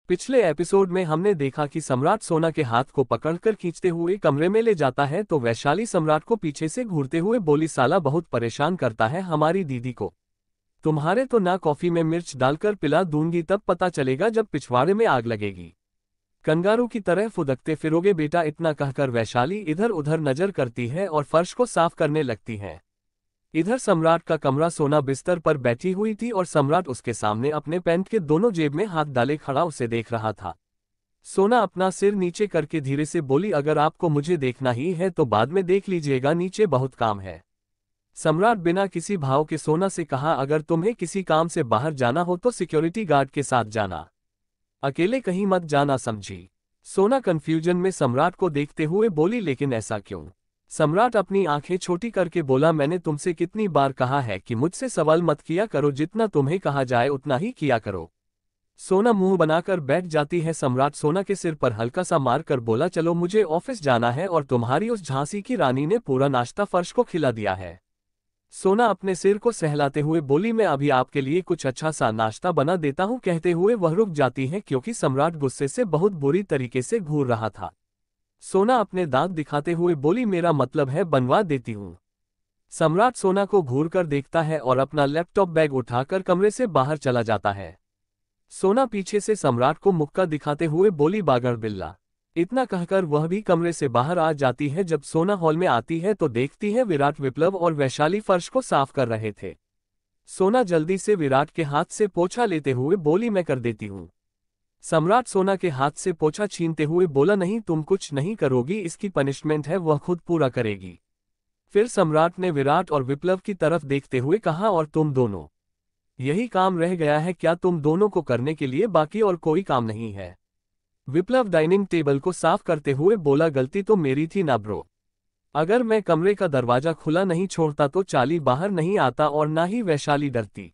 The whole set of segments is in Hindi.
पिछले एपिसोड में हमने देखा कि सम्राट सोना के हाथ को पकड़कर खींचते हुए कमरे में ले जाता है तो वैशाली सम्राट को पीछे से घूरते हुए बोली, साला बहुत परेशान करता है हमारी दीदी को। तुम्हारे तो ना कॉफी में मिर्च डालकर पिला दूंगी, तब पता चलेगा जब पिछवाड़े में आग लगेगी। कंगारू की तरह फुदकते फिरोगे बेटा। इतना कहकर वैशाली इधर उधर नजर करती है और फर्श को साफ करने लगती है। इधर सम्राट का कमरा सोना बिस्तर पर बैठी हुई थी और सम्राट उसके सामने अपने पैंट के दोनों जेब में हाथ डाले खड़ा उसे देख रहा था। सोना अपना सिर नीचे करके धीरे से बोली, अगर आपको मुझे देखना ही है तो बाद में देख लीजिएगा, नीचे बहुत काम है। सम्राट बिना किसी भाव के सोना से कहा, अगर तुम्हें किसी काम से बाहर जाना हो तो सिक्योरिटी गार्ड के साथ जाना, अकेले कहीं मत जाना, समझी। सोना कंफ्यूजन में सम्राट को देखते हुए बोली, लेकिन ऐसा क्यों? सम्राट अपनी आंखें छोटी करके बोला, मैंने तुमसे कितनी बार कहा है कि मुझसे सवाल मत किया करो, जितना तुम्हें कहा जाए उतना ही किया करो। सोना मुंह बनाकर बैठ जाती है। सम्राट सोना के सिर पर हल्का सा मार कर बोला, चलो मुझे ऑफिस जाना है और तुम्हारी उस झांसी की रानी ने पूरा नाश्ता फर्श को खिला दिया है। सोना अपने सिर को सहलाते हुए बोली, मैं अभी आपके लिए कुछ अच्छा सा नाश्ता बना देता हूं। कहते हुए वह रुक जाती है क्योंकि सम्राट गुस्से से बहुत बुरी तरीके से घूर रहा था। सोना अपने दांत दिखाते हुए बोली, मेरा मतलब है बनवा देती हूं। सम्राट सोना को घूर कर देखता है और अपना लैपटॉप बैग उठाकर कमरे से बाहर चला जाता है। सोना पीछे से सम्राट को मुक्का दिखाते हुए बोली, बागड़ बिल्ला। इतना कहकर वह भी कमरे से बाहर आ जाती है। जब सोना हॉल में आती है तो देखती है विराट, विप्लव और वैशाली फर्श को साफ कर रहे थे। सोना जल्दी से विराट के हाथ से पोछा लेते हुए बोली, मैं कर देती हूं। सम्राट सोना के हाथ से पोछा छीनते हुए बोला, नहीं तुम कुछ नहीं करोगी, इसकी पनिशमेंट है वह खुद पूरा करेगी। फिर सम्राट ने विराट और विप्लव की तरफ देखते हुए कहा, और तुम दोनों, यही काम रह गया है क्या तुम दोनों को करने के लिए? बाकी और कोई काम नहीं है? विप्लव डाइनिंग टेबल को साफ करते हुए बोला, गलती तो मेरी थी ना ब्रो। अगर मैं कमरे का दरवाजा खुला नहीं छोड़ता तो चाली बाहर नहीं आता और ना ही वैशाली डरती।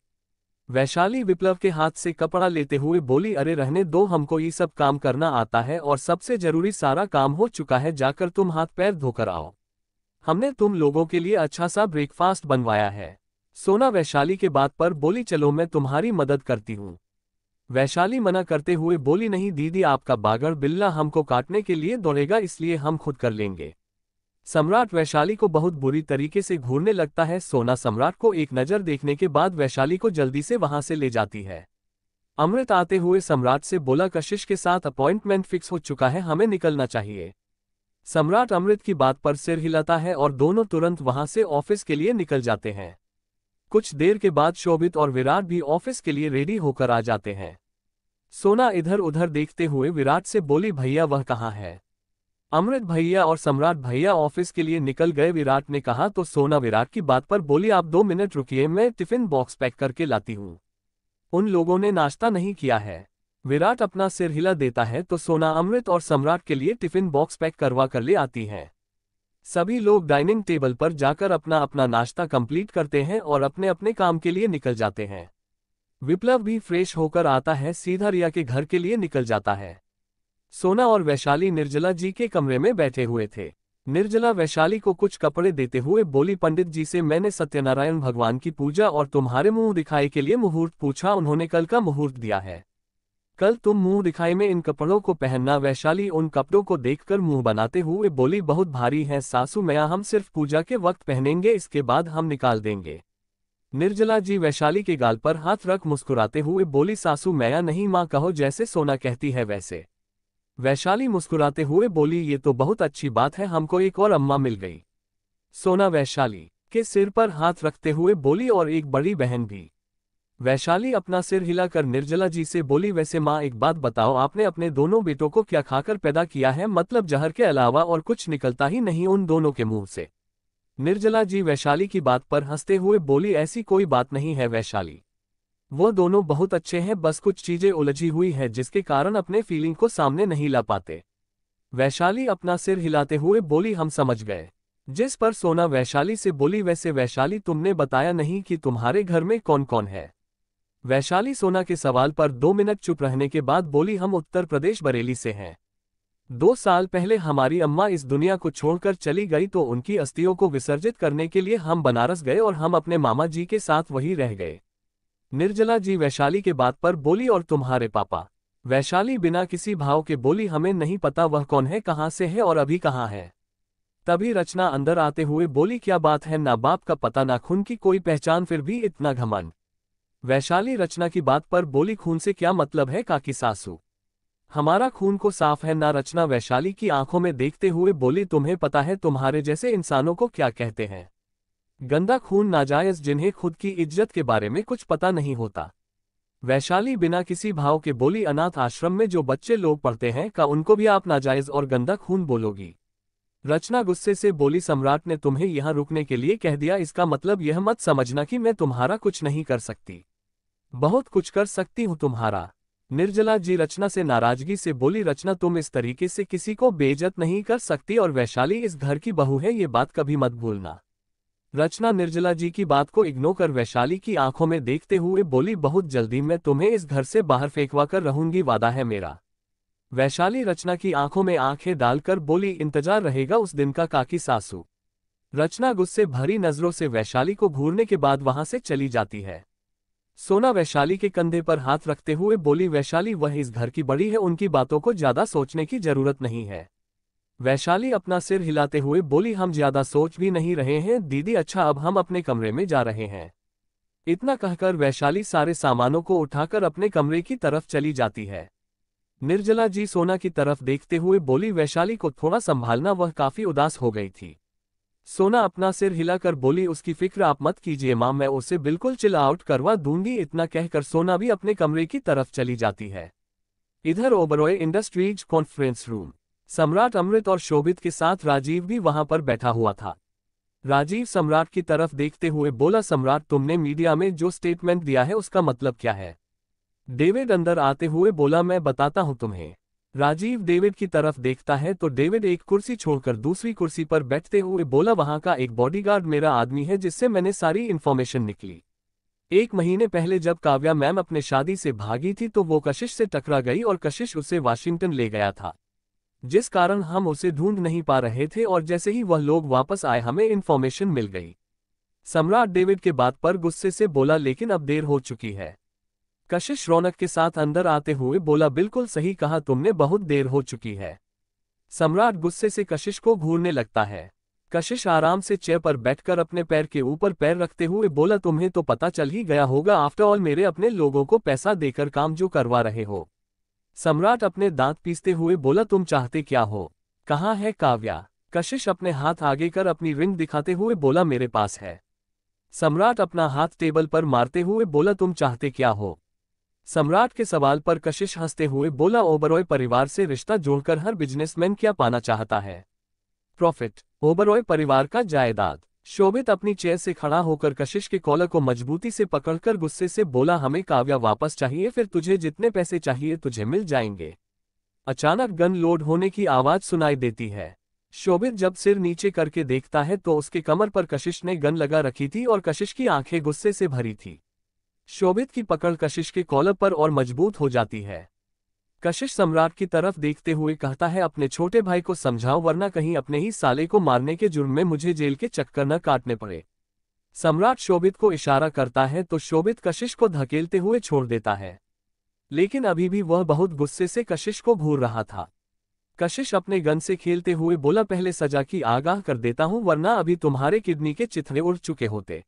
वैशाली विप्लव के हाथ से कपड़ा लेते हुए बोली, अरे रहने दो, हमको ये सब काम करना आता है और सबसे जरूरी सारा काम हो चुका है, जाकर तुम हाथ पैर धोकर आओ। हमने तुम लोगों के लिए अच्छा सा ब्रेकफास्ट बनवाया है। सोना वैशाली के बात पर बोली, चलो मैं तुम्हारी मदद करती हूँ। वैशाली मना करते हुए बोली, नहीं दीदी, आपका बागड़ बिल्ला हमको काटने के लिए दौड़ेगा, इसलिए हम खुद कर लेंगे। सम्राट वैशाली को बहुत बुरी तरीके से घूरने लगता है। सोना सम्राट को एक नज़र देखने के बाद वैशाली को जल्दी से वहां से ले जाती है। अमृत आते हुए सम्राट से बोला, कशिश के साथ अपॉइंटमेंट फिक्स हो चुका है, हमें निकलना चाहिए। सम्राट अमृत की बात पर सिर हिलाता है और दोनों तुरंत वहां से ऑफिस के लिए निकल जाते हैं। कुछ देर के बाद शोभित और विराट भी ऑफिस के लिए रेडी होकर आ जाते हैं। सोना इधर उधर देखते हुए विराट से बोली, भैया वह कहाँ है? अमृत भैया और सम्राट भैया ऑफिस के लिए निकल गए, विराट ने कहा। तो सोना विराट की बात पर बोली, आप 2 मिनट रुकिए, मैं टिफिन बॉक्स पैक करके लाती हूँ। उन लोगों ने नाश्ता नहीं किया है। विराट अपना सिर हिला देता है तो सोना अमृत और सम्राट के लिए टिफिन बॉक्स पैक करवा कर ले आती है। सभी लोग डाइनिंग टेबल पर जाकर अपना अपना नाश्ता कंप्लीट करते हैं और अपने अपने काम के लिए निकल जाते हैं। विप्लव भी फ्रेश होकर आता है, सीधा रिया के घर के लिए निकल जाता है। सोना और वैशाली निर्जला जी के कमरे में बैठे हुए थे। निर्जला वैशाली को कुछ कपड़े देते हुए बोली, पंडित जी से मैंने सत्यनारायण भगवान की पूजा और तुम्हारे मुंह दिखाई के लिए मुहूर्त पूछा, उन्होंने कल का मुहूर्त दिया है। कल तुम मुंह दिखाई में इन कपड़ों को पहनना। वैशाली उन कपड़ों को देखकर मुंह बनाते हुए बोली, बहुत भारी हैं सासू मैया, हम सिर्फ पूजा के वक्त पहनेंगे, इसके बाद हम निकाल देंगे। निर्जला जी वैशाली के गाल पर हाथ रख मुस्कुराते हुए बोली, सासू मैया नहीं माँ कहो, जैसे सोना कहती है वैसे। वैशाली मुस्कुराते हुए बोली, ये तो बहुत अच्छी बात है, हमको एक और अम्मा मिल गई। सोना वैशाली के सिर पर हाथ रखते हुए बोली, और एक बड़ी बहन भी। वैशाली अपना सिर हिलाकर निर्जला जी से बोली, वैसे माँ एक बात बताओ, आपने अपने दोनों बेटों को क्या खाकर पैदा किया है? मतलब जहर के अलावा और कुछ निकलता ही नहीं उन दोनों के मुंह से। निर्जला जी वैशाली की बात पर हंसते हुए बोली, ऐसी कोई बात नहीं है वैशाली, वो दोनों बहुत अच्छे हैं, बस कुछ चीजें उलझी हुई है जिसके कारण अपने फीलिंग को सामने नहीं ला पाते। वैशाली अपना सिर हिलाते हुए बोली, हम समझ गए। जिस पर सोना वैशाली से बोली, वैसे वैशाली तुमने बताया नहीं कि तुम्हारे घर में कौन कौन है? वैशाली सोना के सवाल पर 2 मिनट चुप रहने के बाद बोली, हम उत्तर प्रदेश बरेली से हैं। 2 साल पहले हमारी अम्मा इस दुनिया को छोड़कर चली गई तो उनकी अस्थियों को विसर्जित करने के लिए हम बनारस गए और हम अपने मामा जी के साथ वहीं रह गए। निर्जला जी वैशाली के बात पर बोली, और तुम्हारे पापा? वैशाली बिना किसी भाव के बोली, हमें नहीं पता वह कौन है, कहाँ से है और अभी कहाँ है। तभी रचना अंदर आते हुए बोली, क्या बात है, ना बाप का पता ना खून की कोई पहचान, फिर भी इतना घमंड। वैशाली रचना की बात पर बोली, खून से क्या मतलब है काकी सासू, हमारा खून को साफ है ना। रचना वैशाली की आंखों में देखते हुए बोली, तुम्हें पता है तुम्हारे जैसे इंसानों को क्या कहते हैं, गंदा खून, नाजायज, जिन्हें खुद की इज्जत के बारे में कुछ पता नहीं होता। वैशाली बिना किसी भाव के बोली, अनाथ आश्रम में जो बच्चे लोग पढ़ते हैं का उनको भी आप नाजायज और गंदा खून बोलोगी। रचना गुस्से से बोली, सम्राट ने तुम्हें यहाँ रुकने के लिए कह दिया, इसका मतलब यह मत समझना कि मैं तुम्हारा कुछ नहीं कर सकती, बहुत कुछ कर सकती हूँ तुम्हारा। निर्जला जी रचना से नाराजगी से बोली, रचना तुम इस तरीके से किसी को बेइज्जत नहीं कर सकती और वैशाली इस घर की बहू है, ये बात कभी मत भूलना। रचना निर्जला जी की बात को इग्नोर कर वैशाली की आंखों में देखते हुए बोली, बहुत जल्दी मैं तुम्हें इस घर से बाहर फेंकवा कर रहूंगी, वादा है मेरा। वैशाली रचना की आंखों में आंखें डालकर बोली, इंतजार रहेगा उस दिन का काकी सासू। रचना गुस्से भरी नजरों से वैशाली को घूरने के बाद वहां से चली जाती है। सोना वैशाली के कंधे पर हाथ रखते हुए बोली, वैशाली वह इस घर की बड़ी है, उनकी बातों को ज्यादा सोचने की जरूरत नहीं है। वैशाली अपना सिर हिलाते हुए बोली, हम ज्यादा सोच भी नहीं रहे हैं दीदी, अच्छा अब हम अपने कमरे में जा रहे हैं। इतना कहकर वैशाली सारे सामानों को उठाकर अपने कमरे की तरफ चली जाती है। निर्जला जी सोना की तरफ देखते हुए बोली, वैशाली को थोड़ा संभालना, वह काफी उदास हो गई थी। सोना अपना सिर हिलाकर बोली, उसकी फिक्र आप मत कीजिए मां, मैं उसे बिल्कुल चिल आउट करवा दूंगी। इतना कहकर सोना भी अपने कमरे की तरफ चली जाती है। इधर ओबरॉय इंडस्ट्रीज कॉन्फ्रेंस रूम, सम्राट अमृत और शोभित के साथ राजीव भी वहां पर बैठा हुआ था। राजीव सम्राट की तरफ देखते हुए बोला, सम्राट तुमने मीडिया में जो स्टेटमेंट दिया है उसका मतलब क्या है। डेविड अंदर आते हुए बोला, मैं बताता हूं तुम्हें। राजीव डेविड की तरफ देखता है तो डेविड एक कुर्सी छोड़कर दूसरी कुर्सी पर बैठते हुए बोला, वहां का एक बॉडीगार्ड मेरा आदमी है जिससे मैंने सारी इन्फॉर्मेशन निकली। 1 महीने पहले जब काव्या मैम अपने शादी से भागी थी तो वो कशिश से टकरा गई और कशिश उसे वाशिंगटन ले गया था, जिस कारण हम उसे ढूंढ नहीं पा रहे थे और जैसे ही वह लोग वापस आए हमें इन्फॉर्मेशन मिल गई। सम्राट डेविड के बात पर गुस्से से बोला, लेकिन अब देर हो चुकी है। कशिश रौनक के साथ अंदर आते हुए बोला, बिल्कुल सही कहा तुमने, बहुत देर हो चुकी है। सम्राट गुस्से से कशिश को घूरने लगता है। कशिश आराम से चेयर पर बैठकर अपने पैर के ऊपर पैर रखते हुए बोला, तुम्हें तो पता चल ही गया होगा, आफ्टर ऑल मेरे अपने लोगों को पैसा देकर काम जो करवा रहे हो। सम्राट अपने दांत पीसते हुए बोला, तुम चाहते क्या हो, कहाँ है काव्या। कशिश अपने हाथ आगे कर अपनी रिंग दिखाते हुए बोला, मेरे पास है। सम्राट अपना हाथ टेबल पर मारते हुए बोला, तुम चाहते क्या हो। सम्राट के सवाल पर कशिश हंसते हुए बोला, ओबरॉय परिवार से रिश्ता जोड़कर हर बिजनेसमैन क्या पाना चाहता है, प्रॉफिट। ओबरॉय परिवार का जायदाद। शोभित अपनी चेयर से खड़ा होकर कशिश के कॉलर को मजबूती से पकड़कर गुस्से से बोला, हमें काव्या वापस चाहिए, फिर तुझे जितने पैसे चाहिए तुझे मिल जाएंगे। अचानक गन लोड होने की आवाज सुनाई देती है। शोभित जब सिर नीचे करके देखता है तो उसके कमर पर कशिश ने गन लगा रखी थी और कशिश की आंखें गुस्से से भरी थी। शोभित की पकड़ कशिश के कॉलर पर और मजबूत हो जाती है। कशिश सम्राट की तरफ देखते हुए कहता है, अपने छोटे भाई को समझाओ वरना कहीं अपने ही साले को मारने के जुर्म में मुझे जेल के चक्कर न काटने पड़े। सम्राट शोभित को इशारा करता है तो शोभित कशिश को धकेलते हुए छोड़ देता है, लेकिन अभी भी वह बहुत गुस्से से कशिश को घूर रहा था। कशिश अपने गन से खेलते हुए बोला, पहले सजा की आगाह कर देता हूं वरना अभी तुम्हारे किडनी के चिथड़े उड़ चुके होते।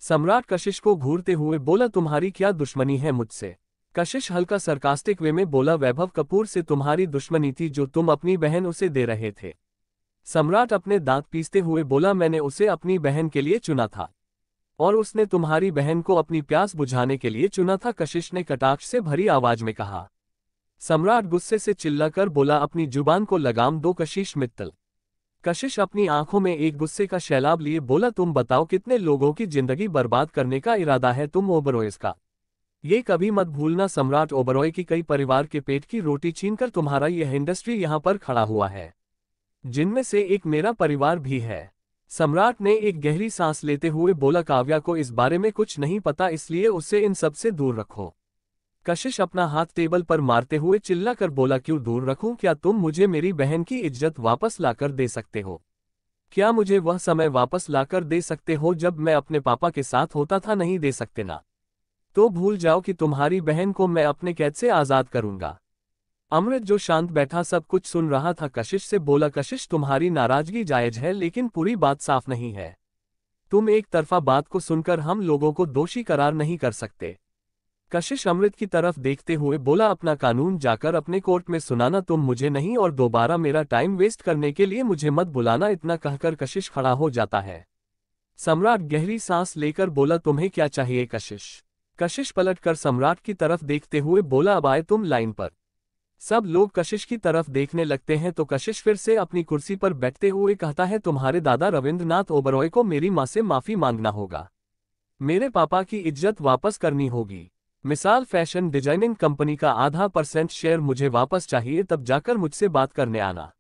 सम्राट कशिश को घूरते हुए बोला, तुम्हारी क्या दुश्मनी है मुझसे। कशिश हल्का सरकास्टिक वे में बोला, वैभव कपूर से तुम्हारी दुश्मनी थी जो तुम अपनी बहन उसे दे रहे थे। सम्राट अपने दांत पीसते हुए बोला, मैंने उसे अपनी बहन के लिए चुना था और उसने तुम्हारी बहन को अपनी प्यास बुझाने के लिए चुना था, कशिश ने कटाक्ष से भरी आवाज में कहा। सम्राट गुस्से से चिल्लाकर बोला, अपनी जुबान को लगाम दो कशिश मित्तल। कशिश अपनी आंखों में एक गुस्से का सैलाब लिए बोला, तुम बताओ कितने लोगों की जिंदगी बर्बाद करने का इरादा है तुम ओबरॉयज का। ये कभी मत भूलना, सम्राट ओबरॉय की कई परिवार के पेट की रोटी छीनकर तुम्हारा यह इंडस्ट्री यहां पर खड़ा हुआ है, जिनमें से एक मेरा परिवार भी है। सम्राट ने एक गहरी सांस लेते हुए बोला, काव्या को इस बारे में कुछ नहीं पता इसलिए उससे इन सब से दूर रखो। कशिश अपना हाथ टेबल पर मारते हुए चिल्लाकर बोला, क्यों दूर रखूं, क्या तुम मुझे मेरी बहन की इज्जत वापस लाकर दे सकते हो। क्या मुझे वह समय वापस लाकर दे सकते हो जब मैं अपने पापा के साथ होता था, नहीं दे सकते ना। तो भूल जाओ कि तुम्हारी बहन को मैं अपने कैद से आज़ाद करूंगा। अमृत जो शांत बैठा सब कुछ सुन रहा था कशिश से बोला, कशिश तुम्हारी नाराजगी जायज है लेकिन पूरी बात साफ नहीं है। तुम एक तरफा बात को सुनकर हम लोगों को दोषी करार नहीं कर सकते। कशिश अमृत की तरफ देखते हुए बोला, अपना कानून जाकर अपने कोर्ट में सुनाना, तुम मुझे नहीं और दोबारा मेरा टाइम वेस्ट करने के लिए मुझे मत बुलाना। इतना कहकर कशिश खड़ा हो जाता है। सम्राट गहरी सांस लेकर बोला, तुम्हें क्या चाहिए कशिश? कशिश पलटकर सम्राट की तरफ देखते हुए बोला, अब आए तुम लाइन पर। सब लोग कशिश की तरफ देखने लगते हैं तो कशिश फिर से अपनी कुर्सी पर बैठते हुए कहता है, तुम्हारे दादा रविंद्रनाथ ओबरॉय को मेरी मां से माफी मांगना होगा। मेरे पापा की इज्जत वापस करनी होगी। मिसाल फैशन डिजाइनिंग कंपनी का आधा% शेयर मुझे वापस चाहिए, तब जाकर मुझसे बात करने आना।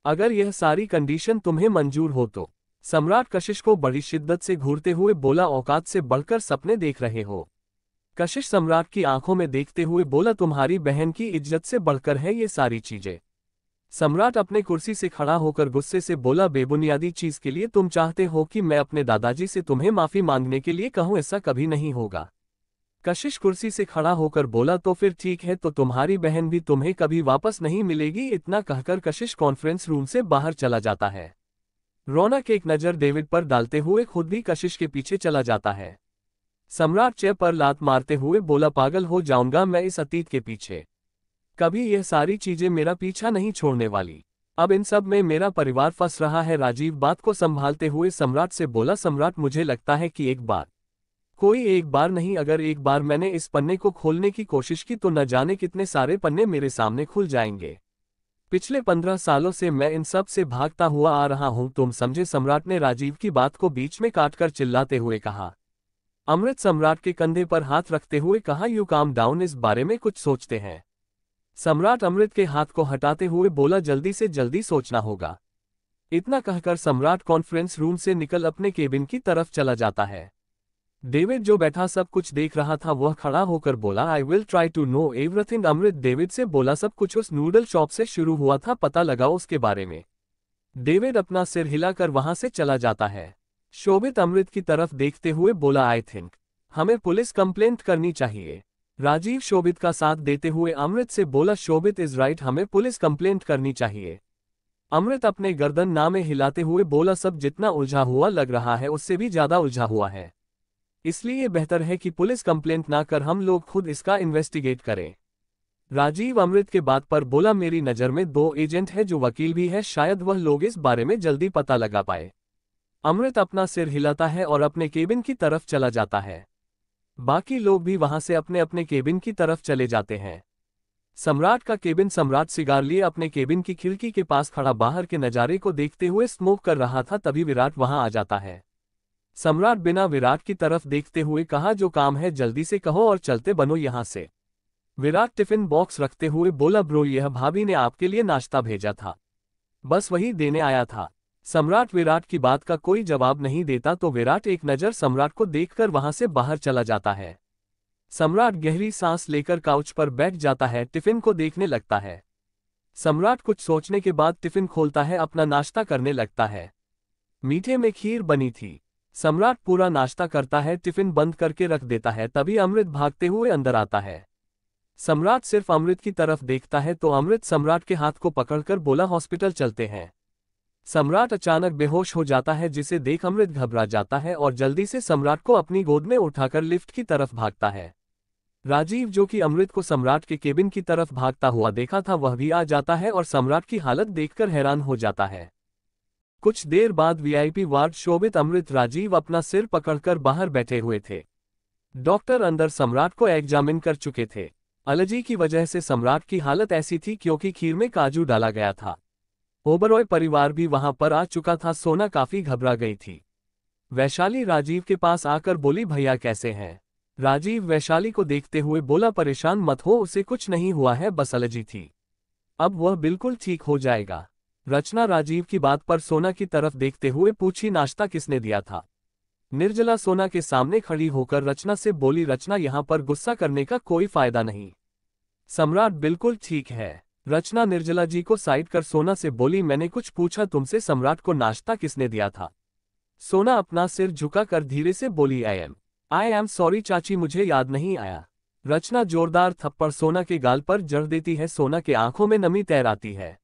अगर यह सारी कंडीशन तुम्हें मंजूर हो तो। सम्राट कशिश को बड़ी शिद्दत से घूरते हुए बोला, औकात से बढ़कर सपने देख रहे हो। कशिश सम्राट की आंखों में देखते हुए बोला, तुम्हारी बहन की इज्जत से बढ़कर है ये सारी चीजें। सम्राट अपने कुर्सी से खड़ा होकर गुस्से से बोला, बेबुनियादी चीज के लिए तुम चाहते हो कि मैं अपने दादाजी से तुम्हें माफी मांगने के लिए कहूं? ऐसा कभी नहीं होगा। कशिश कुर्सी से खड़ा होकर बोला, तो फिर ठीक है, तो तुम्हारी बहन भी तुम्हें कभी वापस नहीं मिलेगी। इतना कहकर कशिश कॉन्फ्रेंस रूम से बाहर चला जाता है। रौनक एक नजर डेविड पर डालते हुए खुद भी कशिश के पीछे चला जाता है। सम्राट चेयर पर लात मारते हुए बोला, पागल हो जाऊंगा मैं इस अतीत के पीछे। कभी यह सारी चीजें मेरा पीछा नहीं छोड़ने वाली। अब इन सब में मेरा परिवार फंस रहा है। राजीव बात को संभालते हुए सम्राट से बोला, सम्राट मुझे लगता है कि एक बार नहीं, अगर एक बार मैंने इस पन्ने को खोलने की कोशिश की तो न जाने कितने सारे पन्ने मेरे सामने खुल जाएंगे। पिछले 15 सालों से मैं इन सब से भागता हुआ आ रहा हूं, तुम समझे? सम्राट ने राजीव की बात को बीच में काटकर चिल्लाते हुए कहा। अमृत सम्राट के कंधे पर हाथ रखते हुए कहा, यू काम डाउन, इस बारे में कुछ सोचते हैं। सम्राट अमृत के हाथ को हटाते हुए बोला, जल्दी से जल्दी सोचना होगा। इतना कहकर सम्राट कॉन्फ्रेंस रूम से निकल अपने केबिन की तरफ चला जाता है। डेविड जो बैठा सब कुछ देख रहा था वह खड़ा होकर बोला, I will try to know everything. Amrit David से बोला, सब कुछ उस नूडल शॉप से शुरू हुआ था, पता लगाओ उसके बारे में। डेविड अपना सिर हिलाकर वहां से चला जाता है। शोभित अमृत की तरफ देखते हुए बोला, आई थिंक हमें पुलिस कंप्लेंट करनी चाहिए। राजीव शोभित का साथ देते हुए अमृत से बोला, शोभित इज राइट, हमें पुलिस कंप्लेंट करनी चाहिए। अमृत अपने गर्दन नामे हिलाते हुए बोला, सब जितना उलझा हुआ लग रहा है उससे भी ज्यादा उलझा हुआ है, इसलिए बेहतर है कि पुलिस कंप्लेंट ना कर हम लोग खुद इसका इन्वेस्टिगेट करें। राजीव अमृत के बात पर बोला, मेरी नज़र में 2 एजेंट है जो वकील भी है, शायद वह लोग इस बारे में जल्दी पता लगा पाए। अमृत अपना सिर हिलाता है और अपने केबिन की तरफ चला जाता है। बाकी लोग भी वहां से अपने अपने केबिन की तरफ चले जाते हैं। सम्राट का केबिन। सम्राट सिगार लिए अपने केबिन की खिड़की के पास खड़ा बाहर के नज़ारे को देखते हुए स्मोक कर रहा था, तभी विराट वहां आ जाता है। सम्राट बिना विराट की तरफ देखते हुए कहा, जो काम है जल्दी से कहो और चलते बनो यहां से। विराट टिफिन बॉक्स रखते हुए बोला, ब्रो यह भाभी ने आपके लिए नाश्ता भेजा था, बस वही देने आया था। सम्राट विराट की बात का कोई जवाब नहीं देता तो विराट एक नज़र सम्राट को देखकर वहां से बाहर चला जाता है। सम्राट गहरी सांस लेकर काउच पर बैठ जाता है, टिफिन को देखने लगता है। सम्राट कुछ सोचने के बाद टिफिन खोलता है, अपना नाश्ता करने लगता है। मीठे में खीर बनी थी। सम्राट पूरा नाश्ता करता है, टिफिन बंद करके रख देता है, तभी अमृत भागते हुए अंदर आता है। सम्राट सिर्फ अमृत की तरफ देखता है तो अमृत सम्राट के हाथ को पकड़कर बोला, हॉस्पिटल चलते हैं। सम्राट अचानक बेहोश हो जाता है, जिसे देख अमृत घबरा जाता है और जल्दी से सम्राट को अपनी गोद में उठाकर लिफ्ट की तरफ भागता है। राजीव जो कि अमृत को सम्राट के केबिन की तरफ भागता हुआ देखा था वह भी आ जाता है और सम्राट की हालत देखकर हैरान हो जाता है। कुछ देर बाद वीआईपी वार्ड। शोभित अमृत राजीव अपना सिर पकड़कर बाहर बैठे हुए थे। डॉक्टर अंदर सम्राट को एग्जामिन कर चुके थे। एलर्जी की वजह से सम्राट की हालत ऐसी थी क्योंकि खीर में काजू डाला गया था। ओबरॉय परिवार भी वहां पर आ चुका था। सोना काफी घबरा गई थी। वैशाली राजीव के पास आकर बोली, भैया कैसे हैं? राजीव वैशाली को देखते हुए बोला, परेशान मत हो, उसे कुछ नहीं हुआ है, बस एलर्जी थी, अब वह बिल्कुल ठीक हो जाएगा। रचना राजीव की बात पर सोना की तरफ देखते हुए पूछी, नाश्ता किसने दिया था? निर्जला सोना के सामने खड़ी होकर रचना से बोली, रचना यहां पर गुस्सा करने का कोई फायदा नहीं, सम्राट बिल्कुल ठीक है। रचना निर्जला जी को साइड कर सोना से बोली, मैंने कुछ पूछा तुमसे, सम्राट को नाश्ता किसने दिया था? सोना अपना सिर झुकाकर धीरे से बोली, I am I am sorry चाची, मुझे याद नहीं आया। रचना जोरदार थप्पड़ सोना के गाल पर जड़ देती है। सोना के आंखों में नमी तैर आती है।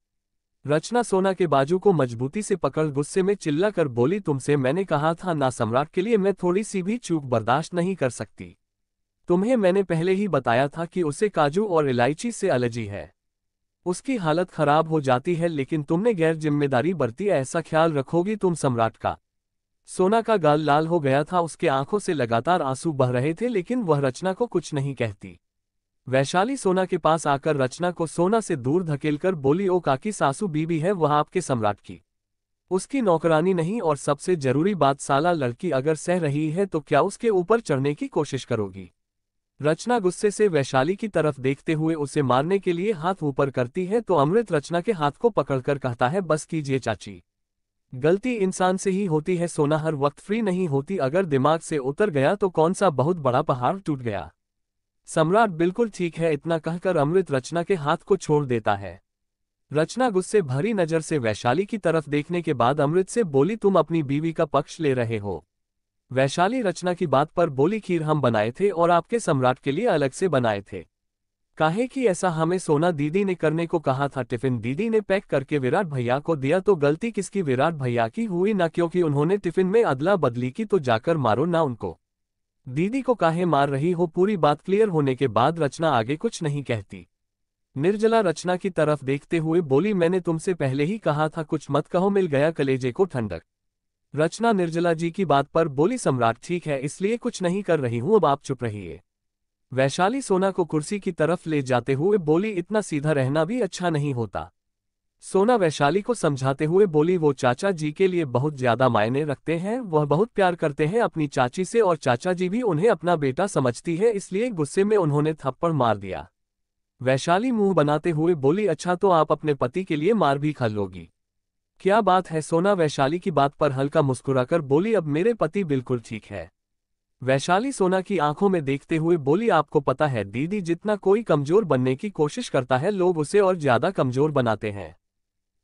रचना सोना के बाजू को मजबूती से पकड़ गुस्से में चिल्लाकर बोली, तुमसे मैंने कहा था ना, सम्राट के लिए मैं थोड़ी सी भी चूक बर्दाश्त नहीं कर सकती। तुम्हें मैंने पहले ही बताया था कि उसे काजू और इलायची से एलर्जी है। उसकी हालत खराब हो जाती है, लेकिन तुमने गैर जिम्मेदारी बरती। ऐसा ख्याल रखोगी तुम सम्राट का? सोना का गाल लाल हो गया था, उसके आंखों से लगातार आंसू बह रहे थे, लेकिन वह रचना को कुछ नहीं कहती। वैशाली सोना के पास आकर रचना को सोना से दूर धकेलकर बोली, ओ काकी, सासू बीबी है वह आपके सम्राट की, उसकी नौकरानी नहीं। और सबसे जरूरी बात, साला लड़की अगर सह रही है तो क्या उसके ऊपर चढ़ने की कोशिश करोगी? रचना गुस्से से वैशाली की तरफ देखते हुए उसे मारने के लिए हाथ ऊपर करती है तो अमृत रचना के हाथ को पकड़कर कहता है, बस कीजिए चाची, गलती इंसान से ही होती है। सोना हर वक्त फ्री नहीं होती, अगर दिमाग से उतर गया तो कौन सा बहुत बड़ा पहाड़ टूट गया। सम्राट बिल्कुल ठीक है। इतना कहकर अमृत रचना के हाथ को छोड़ देता है। रचना गुस्से भरी नजर से वैशाली की तरफ देखने के बाद अमृत से बोली, तुम अपनी बीवी का पक्ष ले रहे हो? वैशाली रचना की बात पर बोली, खीर हम बनाए थे और आपके सम्राट के लिए अलग से बनाए थे। काहे कि ऐसा हमें सोना दीदी ने करने को कहा था। टिफिन दीदी ने पैक करके विराट भैया को दिया तो गलती किसकी? विराट भैया की हुई ना, क्योंकि उन्होंने टिफिन में अदला बदली की। तो जाकर मारो ना उनको। दीदी को काहे मार रही हो? पूरी बात क्लियर होने के बाद रचना आगे कुछ नहीं कहती। निर्जला रचना की तरफ देखते हुए बोली, मैंने तुमसे पहले ही कहा था कुछ मत कहो, मिल गया कलेजे को ठंडक। रचना निर्जला जी की बात पर बोली, सम्राट ठीक है, इसलिए कुछ नहीं कर रही हूं, अब आप चुप रहिए। वैशाली सोना को कुर्सी की तरफ ले जाते हुए बोली, इतना सीधा रहना भी अच्छा नहीं होता। सोना वैशाली को समझाते हुए बोली, वो चाचा जी के लिए बहुत ज्यादा मायने रखते हैं, वह बहुत प्यार करते हैं अपनी चाची से और चाचा जी भी उन्हें अपना बेटा समझती है, इसलिए गुस्से में उन्होंने थप्पड़ मार दिया। वैशाली मुंह बनाते हुए बोली, अच्छा तो आप अपने पति के लिए मार भी खा लोगी? क्या बात है? सोना वैशाली की बात पर हल्का मुस्कुराकर बोली, अब मेरे पति बिल्कुल ठीक है। वैशाली सोना की आंखों में देखते हुए बोली, आपको पता है दीदी, जितना कोई कमजोर बनने की कोशिश करता है लोग उसे और ज्यादा कमजोर बनाते हैं।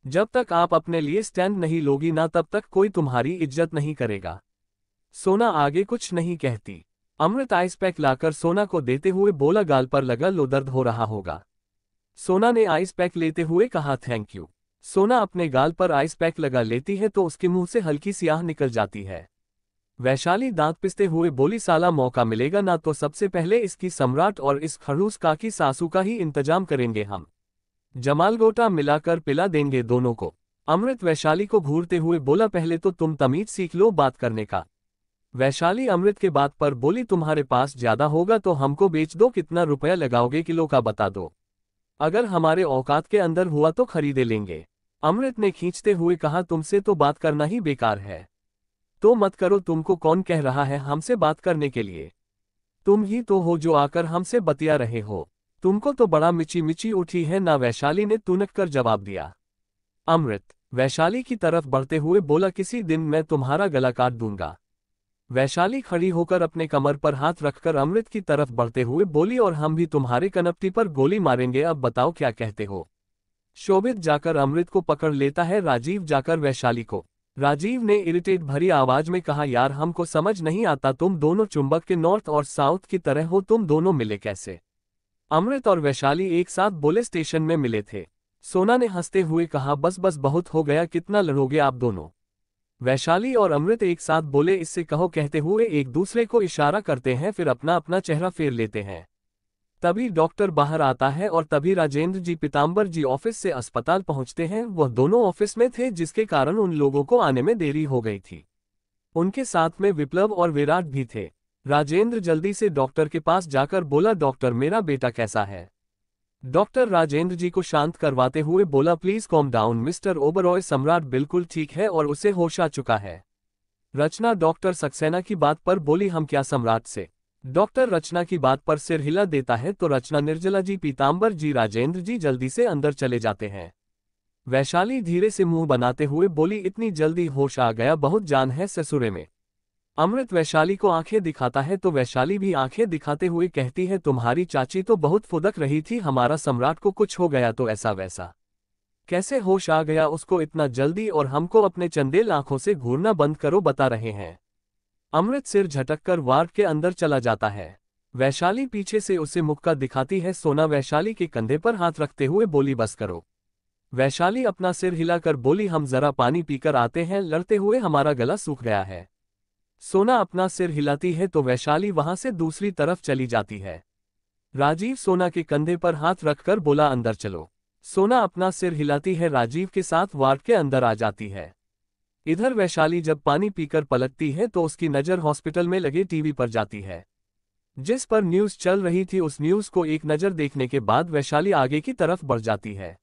जब तक आप अपने लिए स्टैंड नहीं लोगी ना, तब तक कोई तुम्हारी इज्जत नहीं करेगा। सोना आगे कुछ नहीं कहती। अमृत आइस पैक लाकर सोना को देते हुए बोला, गाल पर लगा लो, दर्द हो रहा होगा। सोना ने आइस पैक लेते हुए कहा, थैंक यू। सोना अपने गाल पर आइस पैक लगा लेती है तो उसके मुंह से हल्की सी आह निकल जाती है। वैशाली दांत पिसते हुए बोली, साला मौका मिलेगा ना तो सबसे पहले इसकी सम्राट और इस खड़ूस काकी सासू का ही इंतजाम करेंगे हम। जमालगोटा मिलाकर पिला देंगे दोनों को। अमृत वैशाली को घूरते हुए बोला, पहले तो तुम तमीज सीख लो बात करने का। वैशाली अमृत के बात पर बोली, तुम्हारे पास ज्यादा होगा तो हमको बेच दो, कितना रुपया लगाओगे किलो का बता दो, अगर हमारे औकात के अंदर हुआ तो खरीदे लेंगे। अमृत ने खींचते हुए कहा, तुमसे तो बात करना ही बेकार है, तो मत करो। तुमको कौन कह रहा है हमसे बात करने के लिए? तुम ही तो हो जो आकर हमसे बतिया रहे हो, तुमको तो बड़ा मिची मिची उठी है ना। वैशाली ने तुनक कर जवाब दिया। अमृत वैशाली की तरफ बढ़ते हुए बोला, किसी दिन मैं तुम्हारा गला काट दूंगा। वैशाली खड़ी होकर अपने कमर पर हाथ रखकर अमृत की तरफ बढ़ते हुए बोली, और हम भी तुम्हारे कनपटी पर गोली मारेंगे, अब बताओ क्या कहते हो? शोभित जाकर अमृत को पकड़ लेता है, राजीव जाकर वैशाली को। राजीव ने इरिटेट भरी आवाज में कहा, यार हमको समझ नहीं आता, तुम दोनों चुंबक के नॉर्थ और साउथ की तरह हो, तुम दोनों मिले कैसे? अमृत और वैशाली एक साथ बोले, स्टेशन में मिले थे। सोना ने हंसते हुए कहा, बस बस बहुत हो गया, कितना लड़ोगे आप दोनों? वैशाली और अमृत एक साथ बोले, इससे कहो कहते हुए एक दूसरे को इशारा करते हैं, फिर अपना अपना चेहरा फेर लेते हैं। तभी डॉक्टर बाहर आता है और तभी राजेंद्र जी पीताम्बर जी ऑफिस से अस्पताल पहुंचते हैं। वह दोनों ऑफिस में थे, जिसके कारण उन लोगों को आने में देरी हो गई थी। उनके साथ में विप्लव और विराट भी थे। राजेंद्र जल्दी से डॉक्टर के पास जाकर बोला, डॉक्टर मेरा बेटा कैसा है? डॉक्टर राजेंद्र जी को शांत करवाते हुए बोला, please calm down mister Oberoi, सम्राट बिल्कुल ठीक है और उसे होश आ चुका है। रचना डॉक्टर सक्सेना की बात पर बोली, हम क्या सम्राट से? डॉक्टर रचना की बात पर सिर हिला देता है तो रचना, निर्जला जी, पीताम्बर जी, राजेंद्र जी जल्दी से अंदर चले जाते हैं। वैशाली धीरे से मुंह बनाते हुए बोली, इतनी जल्दी होश आ गया, बहुत जान है ससुरे में। अमृत वैशाली को आंखें दिखाता है तो वैशाली भी आंखें दिखाते हुए कहती है, तुम्हारी चाची तो बहुत फुदक रही थी, हमारा सम्राट को कुछ हो गया तो ऐसा वैसा कैसे होश आ गया उसको इतना जल्दी, और हमको अपने चंदेल आंखों से घूरना बंद करो, बता रहे हैं। अमृत सिर झटककर वार्ड के अंदर चला जाता है। वैशाली पीछे से उसे मुक्का दिखाती है। सोना वैशाली के कंधे पर हाथ रखते हुए बोली, बस करो। वैशाली अपना सिर हिलाकर बोली, हम जरा पानी पीकर आते हैं, लड़ते हुए हमारा गला सूख गया है। सोना अपना सिर हिलाती है तो वैशाली वहां से दूसरी तरफ चली जाती है। राजीव सोना के कंधे पर हाथ रखकर बोला, अंदर चलो। सोना अपना सिर हिलाती है, राजीव के साथ वार्ड के अंदर आ जाती है। इधर वैशाली जब पानी पीकर पलटती है तो उसकी नज़र हॉस्पिटल में लगे टीवी पर जाती है, जिस पर न्यूज़ चल रही थी। उस न्यूज़ को एक नज़र देखने के बाद वैशाली आगे की तरफ बढ़ जाती है।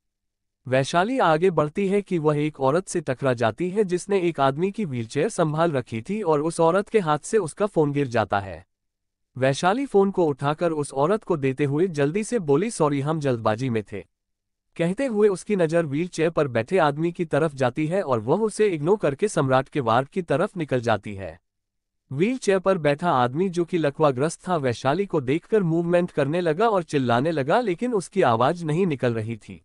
वैशाली आगे बढ़ती है कि वह एक औरत से टकरा जाती है जिसने एक आदमी की व्हीलचेयर संभाल रखी थी और उस औरत के हाथ से उसका फोन गिर जाता है। वैशाली फोन को उठाकर उस औरत को देते हुए जल्दी से बोली, सॉरी हम जल्दबाजी में थे। कहते हुए उसकी नज़र व्हीलचेयर पर बैठे आदमी की तरफ जाती है और वह उसे इग्नोर करके सम्राट के वार्ड की तरफ निकल जाती है। व्हीलचेयर पर बैठा आदमी जो कि लकवाग्रस्त था, वैशाली को देखकर मूवमेंट करने लगा और चिल्लाने लगा, लेकिन उसकी आवाज नहीं निकल रही थी।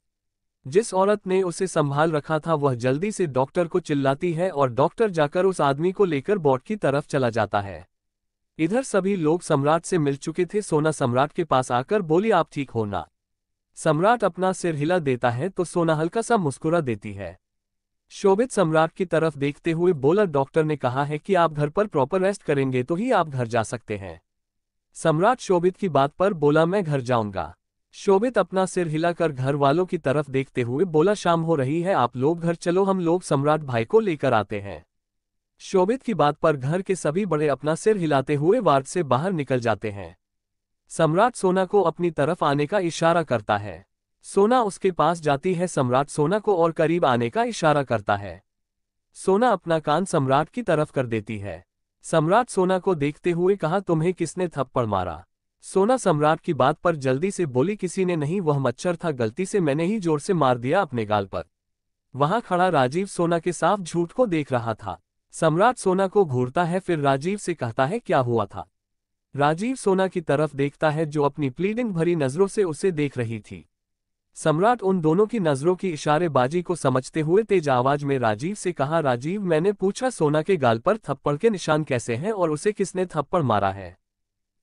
जिस औरत ने उसे संभाल रखा था वह जल्दी से डॉक्टर को चिल्लाती है और डॉक्टर जाकर उस आदमी को लेकर बोर्ड की तरफ चला जाता है। इधर सभी लोग सम्राट से मिल चुके थे। सोना सम्राट के पास आकर बोली, आप ठीक हो ना? सम्राट अपना सिर हिला देता है तो सोना हल्का सा मुस्कुरा देती है। शोभित सम्राट की तरफ देखते हुए बोला, डॉक्टर ने कहा है कि आप घर पर प्रॉपर रेस्ट करेंगे तो ही आप घर जा सकते हैं। सम्राट शोभित की बात पर बोला, मैं घर जाऊंगा। शोभित अपना सिर हिलाकर घर वालों की तरफ देखते हुए बोला, शाम हो रही है, आप लोग घर चलो, हम लोग सम्राट भाई को लेकर आते हैं। शोभित की बात पर घर के सभी बड़े अपना सिर हिलाते हुए वार्ड से बाहर निकल जाते हैं। सम्राट सोना को अपनी तरफ आने का इशारा करता है। सोना उसके पास जाती है। सम्राट सोना को और करीब आने का इशारा करता है। सोना अपना कान सम्राट की तरफ कर देती है। सम्राट सोना को देखते हुए कहा, तुम्हें किसने थप्पड़ मारा? सोना सम्राट की बात पर जल्दी से बोली, किसी ने नहीं, वह मच्छर था, गलती से मैंने ही जोर से मार दिया अपने गाल पर। वहां खड़ा राजीव सोना के साफ झूठ को देख रहा था। सम्राट सोना को घूरता है, फिर राजीव से कहता है, क्या हुआ था? राजीव सोना की तरफ देखता है जो अपनी प्लीडिंग भरी नजरों से उसे देख रही थी। सम्राट उन दोनों की नजरों की इशारेबाजी को समझते हुए तेज आवाज में राजीव से कहा, राजीव मैंने पूछा सोना के गाल पर थप्पड़ के निशान कैसे हैं और उसे किसने थप्पड़ मारा है?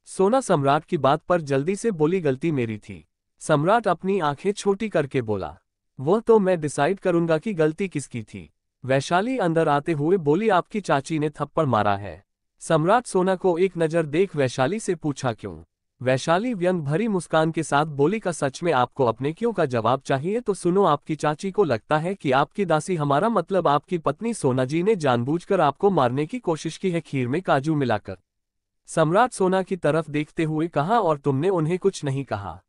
सोना सम्राट की बात पर जल्दी से बोली, गलती मेरी थी। सम्राट अपनी आंखें छोटी करके बोला, वो तो मैं डिसाइड करूंगा कि गलती किसकी थी। वैशाली अंदर आते हुए बोली, आपकी चाची ने थप्पड़ मारा है। सम्राट सोना को एक नज़र देख वैशाली से पूछा, क्यों? वैशाली व्यंग भरी मुस्कान के साथ बोली, का सच में आपको अपने क्यों का जवाब चाहिए तो सुनो, आपकी चाची को लगता है कि आपकी दासी, हमारा मतलब आपकी पत्नी सोना जी ने जानबूझकर आपको मारने की कोशिश की है, खीर में काजू मिलाकर। सम्राट सोना की तरफ देखते हुए कहा, और तुमने उन्हें कुछ नहीं कहा?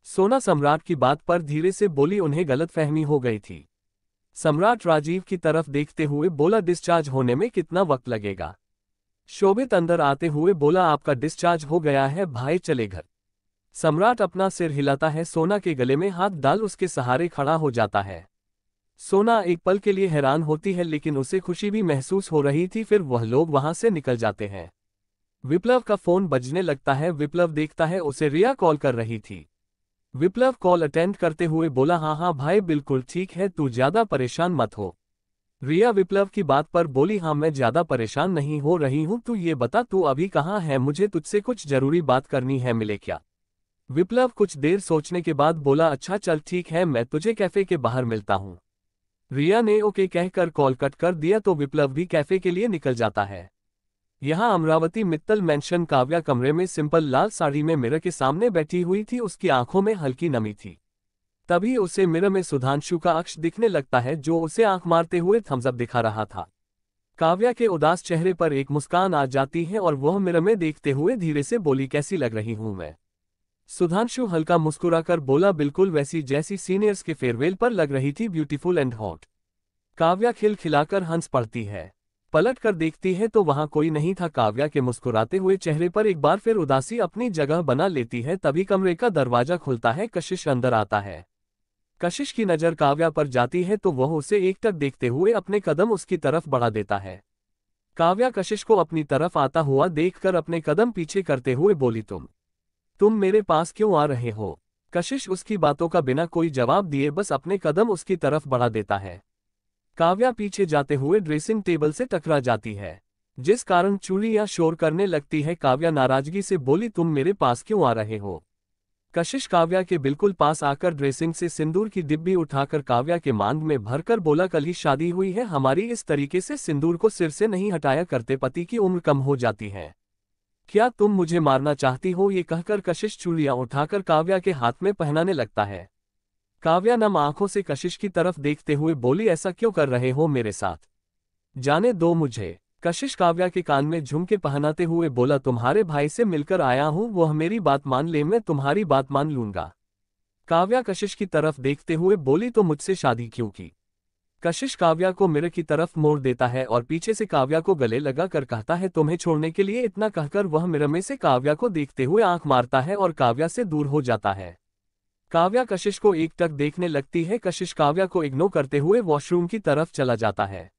सोना सम्राट की बात पर धीरे से बोली, उन्हें गलतफहमी हो गई थी। सम्राट राजीव की तरफ देखते हुए बोला, डिस्चार्ज होने में कितना वक्त लगेगा? शोभित अंदर आते हुए बोला, आपका डिस्चार्ज हो गया है भाई, चले घर। सम्राट अपना सिर हिलाता है, सोना के गले में हाथ डाल उसके सहारे खड़ा हो जाता है। सोना एक पल के लिए हैरान होती है, लेकिन उसे खुशी भी महसूस हो रही थी। फिर वह लोग वहां से निकल जाते हैं। विप्लव का फोन बजने लगता है। विप्लव देखता है उसे रिया कॉल कर रही थी। विप्लव कॉल अटेंड करते हुए बोला, हाँ हाँ भाई बिल्कुल ठीक है, तू ज्यादा परेशान मत हो। रिया विप्लव की बात पर बोली, हाँ मैं ज्यादा परेशान नहीं हो रही हूँ, तू ये बता तू अभी कहाँ है, मुझे तुझसे कुछ जरूरी बात करनी है, मिले क्या? विप्लव कुछ देर सोचने के बाद बोला, अच्छा चल ठीक है, मैं तुझे कैफे के बाहर मिलता हूँ। रिया ने ओके कहकर कॉल कट कर दिया तो विप्लव भी कैफे के लिए निकल जाता है। यहाँ अमरावती मित्तल मेंशन काव्या कमरे में सिंपल लाल साड़ी में मिरर के सामने बैठी हुई थी। उसकी आंखों में हल्की नमी थी। तभी उसे मिरर में सुधांशु का अक्ष दिखने लगता है जो उसे आंख मारते हुए थम्स अप दिखा रहा था। काव्या के उदास चेहरे पर एक मुस्कान आ जाती है और वह मिरर में देखते हुए धीरे से बोली, कैसी लग रही हूं मैं? सुधांशु हल्का मुस्कुराकर बोला, बिल्कुल वैसी जैसी सीनियर्स के फेयरवेल पर लग रही थी, ब्यूटीफुल एंड हॉट। काव्या खिलखिलाकर हंस पड़ती है। पलट कर देखती है तो वहां कोई नहीं था। काव्या के मुस्कुराते हुए चेहरे पर एक बार फिर उदासी अपनी जगह बना लेती है। तभी कमरे का दरवाजा खुलता है। कशिश अंदर आता है। कशिश की नजर काव्या पर जाती है तो वह उसे एकटक देखते हुए अपने कदम उसकी तरफ बढ़ा देता है। काव्या कशिश को अपनी तरफ आता हुआ देखकर अपने कदम पीछे करते हुए बोली, तुम मेरे पास क्यों आ रहे हो? कशिश उसकी बातों का बिना कोई जवाब दिए बस अपने कदम उसकी तरफ बढ़ा देता है। काव्या पीछे जाते हुए ड्रेसिंग टेबल से टकरा जाती है। जिस कारण चूड़ी या शोर करने लगती है। काव्या नाराजगी से बोली, तुम मेरे पास क्यों आ रहे हो? कशिश काव्या के बिल्कुल पास आकर ड्रेसिंग से सिंदूर की डिब्बी उठाकर काव्या के मांग में भरकर बोला, कल ही शादी हुई है हमारी, इस तरीके से सिंदूर को सिर से नहीं हटाया करते, पति की उम्र कम हो जाती है। क्या तुम मुझे मारना चाहती हो? ये कहकर कशिश चूड़ियां उठाकर काव्या के हाथ में पहनाने लगता है। काव्या नम आंखों से कशिश की तरफ देखते हुए बोली, ऐसा क्यों कर रहे हो मेरे साथ? जाने दो मुझे। कशिश काव्या के कान में झुमके पहनाते हुए बोला, तुम्हारे भाई से मिलकर आया हूं, वह मेरी बात मान ले मैं तुम्हारी बात मान लूंगा। काव्या कशिश की तरफ देखते हुए बोली, तो मुझसे शादी क्यों की? कशिश काव्या को मिरर की तरफ मोड़ देता है और पीछे से काव्या को गले लगा कर कहता है, तुम्हें छोड़ने के लिए। इतना कहकर वह मिरर में से काव्या को देखते हुए आंख मारता है और काव्या से दूर हो जाता है। काव्या कशिश को एकटक देखने लगती है। कशिश काव्या को इग्नोर करते हुए वॉशरूम की तरफ चला जाता है।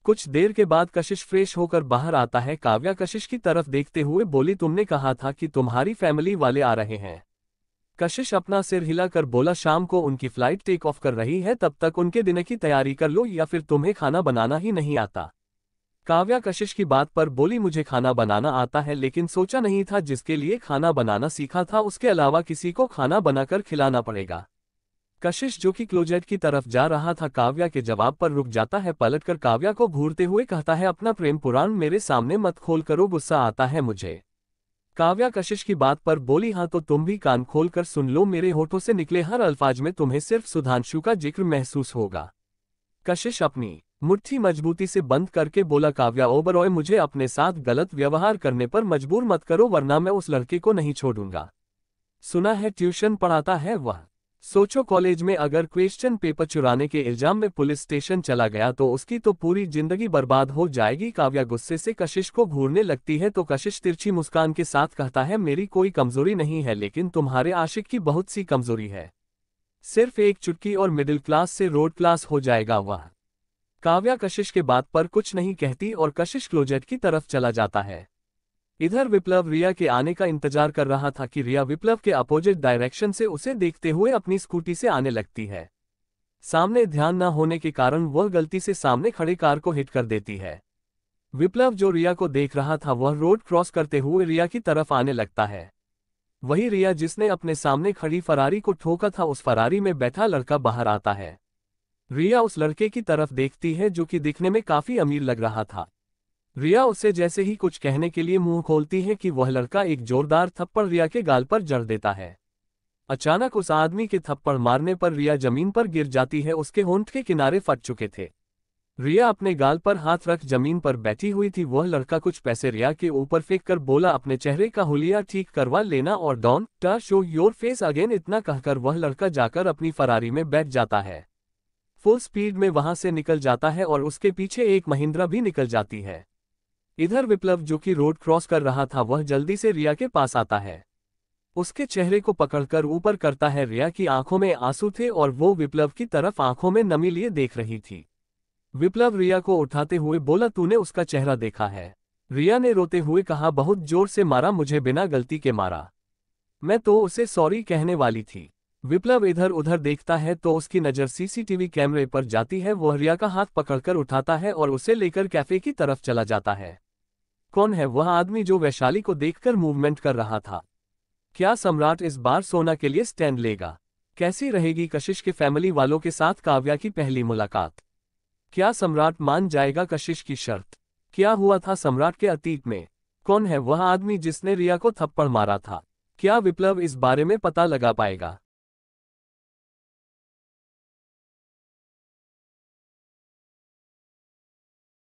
कुछ देर के बाद कशिश फ्रेश होकर बाहर आता है। काव्या कशिश की तरफ देखते हुए बोली, तुमने कहा था कि तुम्हारी फैमिली वाले आ रहे हैं। कशिश अपना सिर हिलाकर बोला, शाम को उनकी फ्लाइट टेक ऑफ कर रही है, तब तक उनके डिनर की तैयारी कर लो या फिर तुम्हें खाना बनाना ही नहीं आता। काव्या कशिश की बात पर बोली, मुझे खाना बनाना आता है, लेकिन सोचा नहीं था जिसके लिए खाना बनाना सीखा था उसके अलावा किसी को खाना बनाकर खिलाना पड़ेगा। कशिश जो कि क्लोजेट की तरफ जा रहा था, काव्या के जवाब पर रुक जाता है। पलटकर काव्या को घूरते हुए कहता है, अपना प्रेम पुराण मेरे सामने मत खोल करो, गुस्सा आता है मुझे। काव्या कशिश की बात पर बोली, हाँ तो तुम भी कान खोल कर सुन लो, मेरे होठों से निकले हर अल्फाज में तुम्हें सिर्फ सुधांशु का जिक्र महसूस होगा। कशिश अपनी मुट्ठी मजबूती से बंद करके बोला, काव्या ओबरॉय, मुझे अपने साथ गलत व्यवहार करने पर मजबूर मत करो, वरना मैं उस लड़के को नहीं छोड़ूंगा। सुना है ट्यूशन पढ़ाता है वह। सोचो, कॉलेज में अगर क्वेश्चन पेपर चुराने के इल्जाम में पुलिस स्टेशन चला गया तो उसकी तो पूरी जिंदगी बर्बाद हो जाएगी। काव्या गुस्से से कशिश को घूरने लगती है तो कशिश तिरछी मुस्कान के साथ कहता है, मेरी कोई कमजोरी नहीं है, लेकिन तुम्हारे आशिक की बहुत सी कमजोरी है। सिर्फ एक चुटकी और मिडिल क्लास से रोड क्लास हो जाएगा वह। काव्या कशिश के बात पर कुछ नहीं कहती और कशिश क्लोजेट की तरफ चला जाता है। इधर विप्लव रिया के आने का इंतजार कर रहा था कि रिया विप्लव के अपोजिट डायरेक्शन से उसे देखते हुए अपनी स्कूटी से आने लगती है। सामने ध्यान न होने के कारण वह गलती से सामने खड़ी कार को हिट कर देती है। विप्लव जो रिया को देख रहा था वह रोड क्रॉस करते हुए रिया की तरफ आने लगता है। वही रिया जिसने अपने सामने खड़ी फरारी को ठोका था, उस फरारी में बैठा लड़का बाहर आता है। रिया उस लड़के की तरफ देखती है जो कि दिखने में काफी अमीर लग रहा था। रिया उसे जैसे ही कुछ कहने के लिए मुंह खोलती है कि वह लड़का एक जोरदार थप्पड़ रिया के गाल पर जड़ देता है। अचानक उस आदमी के थप्पड़ मारने पर रिया जमीन पर गिर जाती है, उसके होंठ के किनारे फट चुके थे। रिया अपने गाल पर हाथ रख जमीन पर बैठी हुई थी। वह लड़का कुछ पैसे रिया के ऊपर फेंक कर बोला, अपने चेहरे का हुलिया ठीक करवा लेना और don't show your face again. इतना कहकर वह लड़का जाकर अपनी फरारी में बैठ जाता है। फुल स्पीड में वहां से निकल जाता है और उसके पीछे एक महिंद्रा भी निकल जाती है। इधर विप्लव जो कि रोड क्रॉस कर रहा था वह जल्दी से रिया के पास आता है। उसके चेहरे को पकड़कर ऊपर करता है। रिया की आंखों में आंसू थे और वो विप्लव की तरफ आंखों में नमी लिए देख रही थी। विप्लव रिया को उठाते हुए बोला, तूने उसका चेहरा देखा है? रिया ने रोते हुए कहा, बहुत जोर से मारा मुझे, बिना गलती के मारा, मैं तो उसे सॉरी कहने वाली थी। विप्लव इधर उधर देखता है तो उसकी नज़र सीसीटीवी कैमरे पर जाती है। वह रिया का हाथ पकड़कर उठाता है और उसे लेकर कैफे की तरफ चला जाता है। कौन है वह आदमी जो वैशाली को देखकर मूवमेंट कर रहा था? क्या सम्राट इस बार सोना के लिए स्टैंड लेगा? कैसी रहेगी कशिश के फैमिली वालों के साथ काव्या की पहली मुलाकात? क्या सम्राट मान जाएगा कशिश की शर्त? क्या हुआ था सम्राट के अतीत में? कौन है वह आदमी जिसने रिया को थप्पड़ मारा था? क्या विप्लव इस बारे में पता लगा पाएगा?